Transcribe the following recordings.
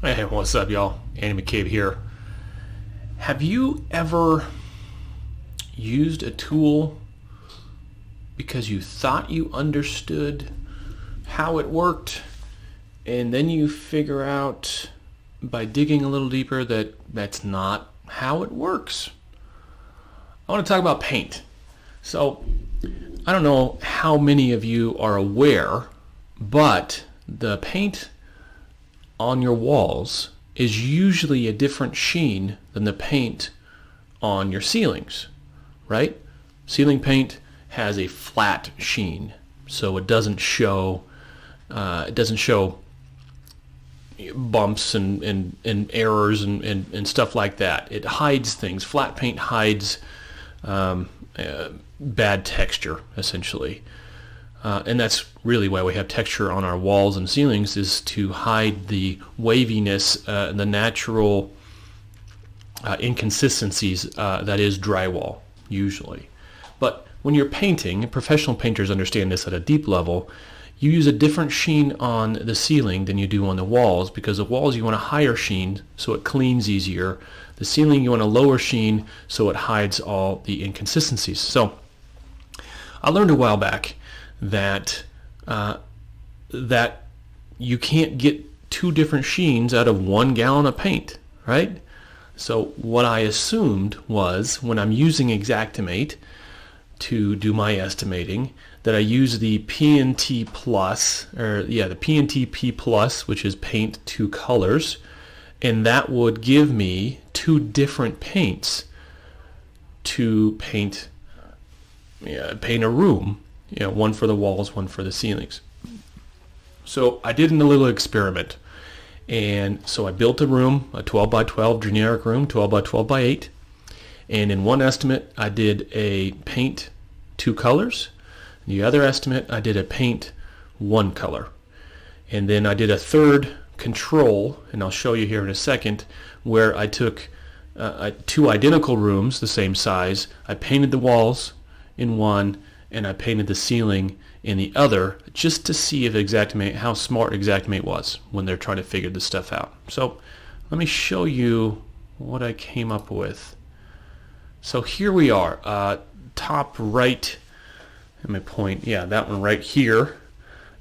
Hey, what's up, y'all? Andy McCabe here. Have you ever used a tool because you thought you understood how it worked, and then you figure out by digging a little deeper that that's not how it works? I want to talk about paint. So, I don't know how many of you are aware, but the paint on your walls is usually a different sheen than the paint on your ceilings, right? Ceiling paint has a flat sheen, so it doesn't show bumps and errors and stuff like that. It hides things. Flat paint hides bad texture, essentially. And that's really why we have texture on our walls and ceilings, is to hide the waviness and the natural inconsistencies that is drywall, usually. But when you're painting, and professional painters understand this at a deep level, you use a different sheen on the ceiling than you do on the walls, because the walls you want a higher sheen so it cleans easier. The ceiling you want a lower sheen so it hides all the inconsistencies. So I learned a while back that you can't get two different sheens out of 1 gallon of paint, right? So what I assumed was, when I'm using Xactimate to do my estimating, that I use the P&T Plus, the P&T P Plus, which is paint 2 colors, and that would give me 2 different paints to paint a room. One for the walls, one for the ceilings. So I did a little experiment. And so I built a room, a 12 by 12 generic room, 12 by 12 by 8. And in one estimate, I did a paint 2 colors. The other estimate, I did a paint 1 color. And then I did a third control, and I'll show you here in a second, where I took 2 identical rooms, the same size. I painted the walls in one, and I painted the ceiling in the other, just to see how smart Xactimate was when they're trying to figure this stuff out. So let me show you what I came up with. So here we are, top right, let me point, that one right here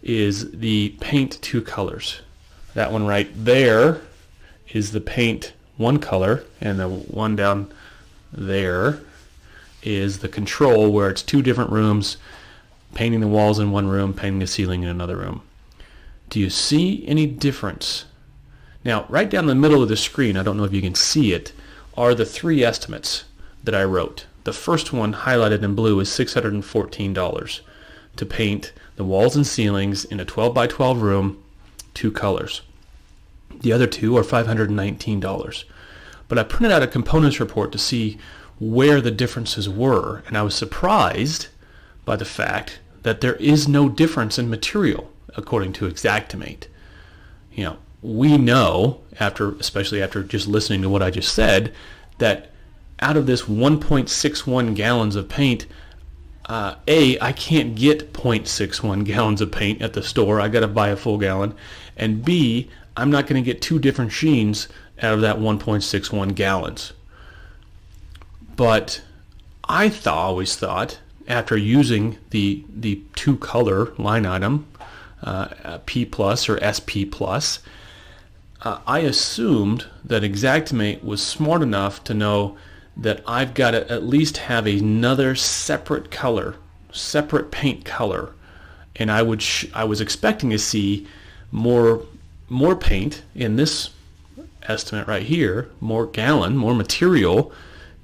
is the paint 2 colors. That one right there is the paint 1 color, and the one down there is the control, where it's 2 different rooms, painting the walls in one room, painting the ceiling in another room. Do you see any difference? Now, right down the middle of the screen, I don't know if you can see it, are the 3 estimates that I wrote. The first one, highlighted in blue, is $614 to paint the walls and ceilings in a 12 by 12 room, 2 colors. The other 2 are $519. But I printed out a components report to see where the differences were, and I was surprised by the fact that there is no difference in material according to Xactimate. We know, especially after just listening to what I just said, that out of this 1.61 gallons of paint, I can't get 0.61 gallons of paint at the store. I got to buy a full gallon, and B, I'm not going to get 2 different sheens out of that 1.61 gallons. But I always thought, after using the 2 color line item, P plus or SP plus, I assumed that Xactimate was smart enough to know that I've got to at least have another separate paint color, and I was expecting to see more paint in this estimate right here, more material,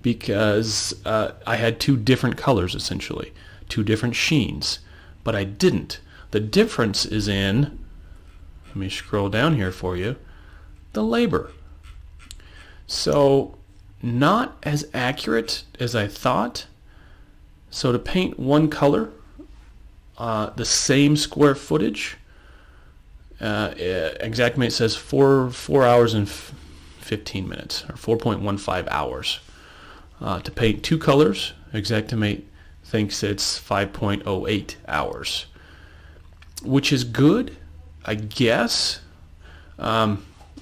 because I had 2 different colors, essentially, 2 different sheens, but I didn't. The difference is in, let me scroll down here for you, the labor. So not as accurate as I thought. So to paint 1 color, the same square footage, Xactimate says 4 hours and 15 minutes, or 4.15 hours. To paint 2 colors, Xactimate thinks it's 5.08 hours, which is good, I guess.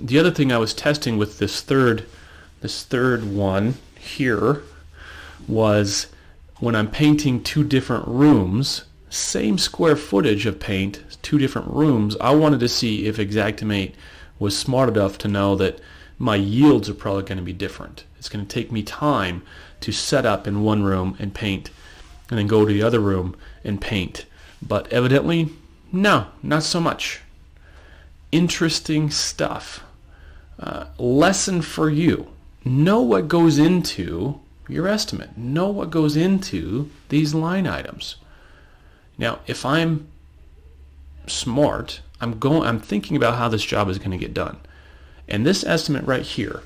the other thing I was testing with this third one here was when I'm painting two different rooms, same square footage of paint, two different rooms, I wanted to see if Xactimate was smart enough to know that my yields are probably going to be different. It's going to take me time to set up in one room and paint and then go to the other room and paint. But evidently, no, not so much. Interesting stuff. Lesson for you. Know what goes into your estimate. Know what goes into these line items. Now, if I'm smart, I'm thinking about how this job is going to get done. And this estimate right here,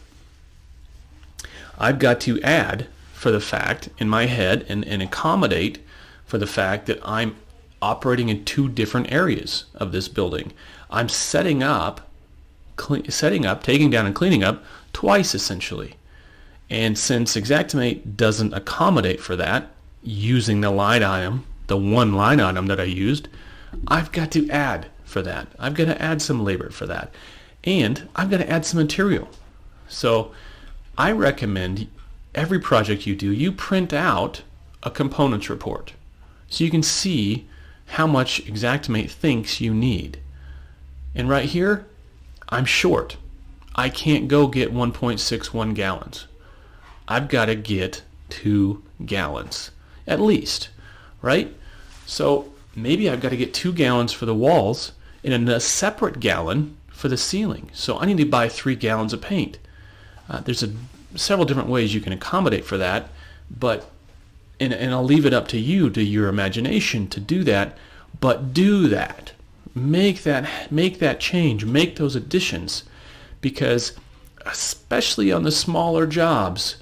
I've got to add for the fact in my head and accommodate for the fact that I'm operating in two different areas of this building. I'm setting up, taking down and cleaning up twice essentially. And since Xactimate doesn't accommodate for that, using the line item, the one line item that I used, I've got to add for that. I've got to add some labor for that. And I've got to add some material. So I recommend every project you do, you print out a components report so you can see how much Xactimate thinks you need. And right here, I'm short. I can't go get 1.61 gallons. I've got to get 2 gallons at least, right? So maybe I've got to get 2 gallons for the walls and a separate gallon for the ceiling. So I need to buy 3 gallons of paint. There's several different ways you can accommodate for that, but and I'll leave it up to you, to your imagination to do that, but do that. Make that change, make those additions, because especially on the smaller jobs,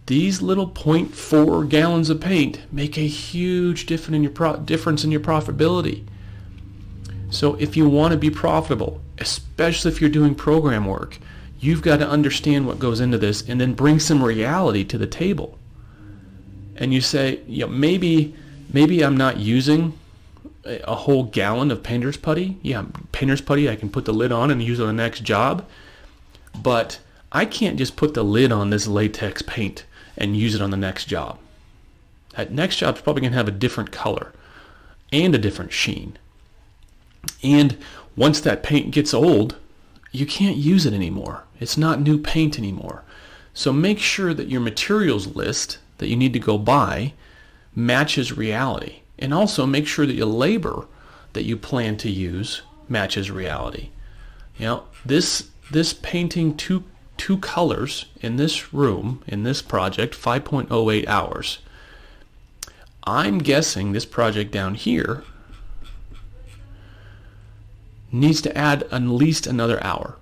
these little 0.4 gallons of paint make a huge difference in your profitability. So if you want to be profitable, especially if you're doing program work, you've got to understand what goes into this and then bring some reality to the table. And you say, maybe I'm not using a whole gallon of painter's putty. Yeah, painter's putty I can put the lid on and use on the next job. But I can't just put the lid on this latex paint and use it on the next job. That next job's probably going to have a different color and a different sheen. And once that paint gets old, you can't use it anymore. It's not new paint anymore. So make sure that your materials list that you need to go buy matches reality. And also make sure that your labor that you plan to use matches reality. This painting two colors in this room, in this project, 5.08 hours. I'm guessing this project down here needs to add at least another hour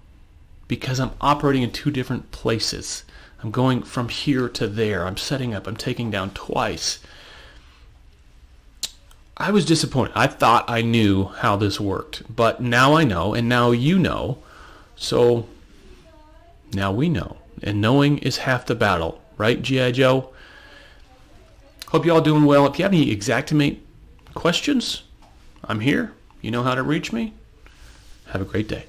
because I'm operating in two different places. I'm going from here to there. I'm setting up. I'm taking down twice. I was disappointed. I thought I knew how this worked, but now I know, and now you know. So now we know, and knowing is half the battle, right, G.I. Joe? Hope you all doing well. If you have any Xactimate questions, I'm here. You know how to reach me. Have a great day.